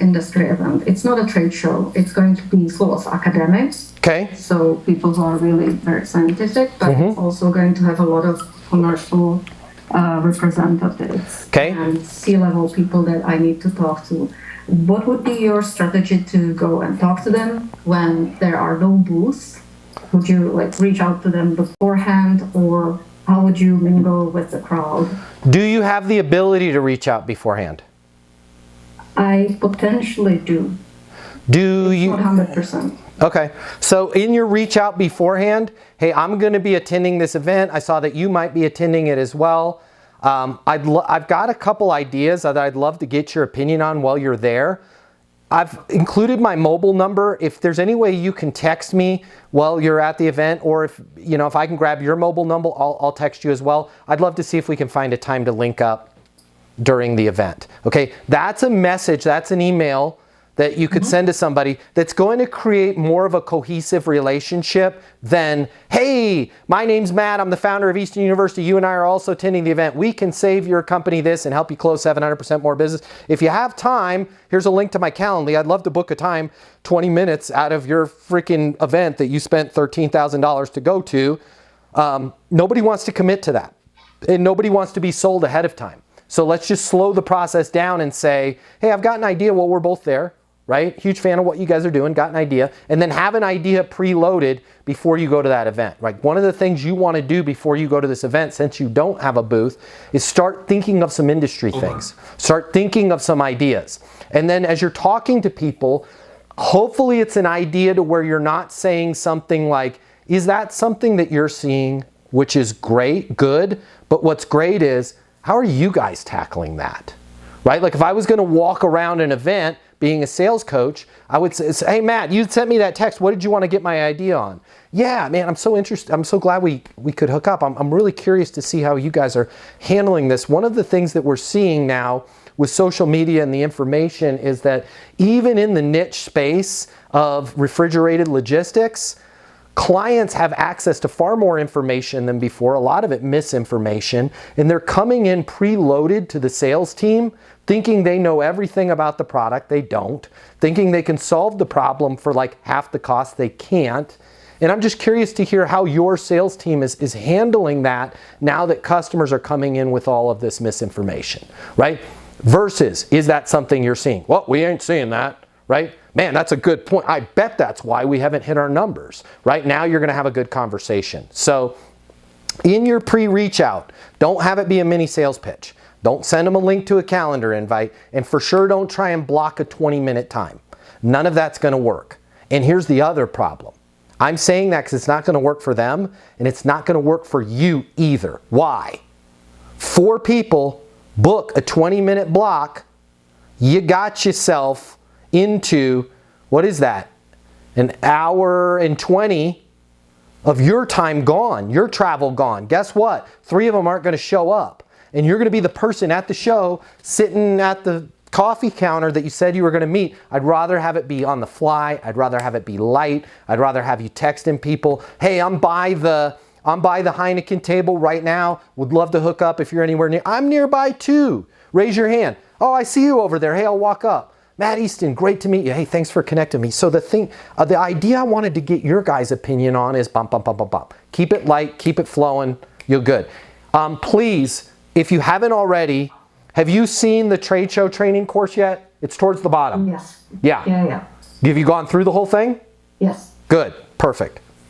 industry event. It's not a trade show. It's going to be full of academics. Okay. So people who are really very scientific, but it's also going to have a lot of commercial representatives and C-level people that I need to talk to. What would be your strategy to go and talk to them when there are no booths? Would you like reach out to them beforehand, or how would you mingle with the crowd? Do you have the ability to reach out beforehand? I potentially do. Do you? 100%. Okay. So in your reach out beforehand, hey, I'm going to be attending this event. I saw that you might be attending it as well. I've got a couple ideas that I'd love to get your opinion on while you're there. I've included my mobile number. If there's any way you can text me while you're at the event, or if I can grab your mobile number, I'll text you as well. I'd love to see if we can find a time to link up during the event. Okay, that's a message, that's an email that you could send to somebody that's going to create more of a cohesive relationship than, hey, my name's Matt, I'm the founder of Easton University, you and I are also attending the event. We can save your company this and help you close 700% more business. If you have time, here's a link to my Calendly. I'd love to book a time, 20 minutes out of your freaking event that you spent $13,000 to go to. Nobody wants to commit to that. And nobody wants to be sold ahead of time. So let's just slow the process down and say, hey, I've got an idea. Well, we're both there, right? Huge fan of what you guys are doing, got an idea. And then have an idea preloaded before you go to that event, right? One of the things you want to do before you go to this event, since you don't have a booth, is start thinking of some industry things. Start thinking of some ideas. And then as you're talking to people, hopefully it's an idea to where you're not saying something like, is that something that you're seeing, which is great, good, but what's great is, how are you guys tackling that, right? Like if I was going to walk around an event being a sales coach, I would say, hey, Matt, you sent me that text. What did you want to get my idea on? Yeah, man, I'm so interested. I'm so glad we could hook up. I'm really curious to see how you guys are handling this. One of the things that we're seeing now with social media and the information is that even in the niche space of refrigerated logistics, clients have access to far more information than before, a lot of it misinformation, and they're coming in preloaded to the sales team thinking they know everything about the product. They don't. Thinking they can solve the problem for like half the cost. They can't. And I'm just curious to hear how your sales team is handling that now that customers are coming in with all of this misinformation, right? Versus, is that something you're seeing? Well, we ain't seeing that. Right? Man, that's a good point. I bet that's why we haven't hit our numbers. Right now, you're going to have a good conversation. So in your pre-reach out, don't have it be a mini sales pitch. Don't send them a link to a calendar invite. And for sure, don't try and block a 20-minute time. None of that's going to work. And here's the other problem. I'm saying that because it's not going to work for them, and it's not going to work for you either. Why? 4 people book a 20-minute block. You got yourself into, what is that? An hour and 20 of your time gone, your travel gone. Guess what? 3 of them aren't going to show up. And you're going to be the person at the show sitting at the coffee counter that you said you were going to meet. I'd rather have it be on the fly. I'd rather have it be light. I'd rather have you texting people, hey, I'm by the Heineken table right now. Would love to hook up if you're anywhere near. I'm nearby too. Raise your hand. Oh, I see you over there. Hey, I'll walk up. Matt Easton, great to meet you. Hey, thanks for connecting me. So the idea I wanted to get your guys' opinion on is bump, bump, bump, bump, bump. Keep it light, keep it flowing. You're good. Please, if you haven't already, have you seen the trade show training course yet? It's towards the bottom. Yes. Yeah. Yeah. Have you gone through the whole thing? Yes. Good. Perfect.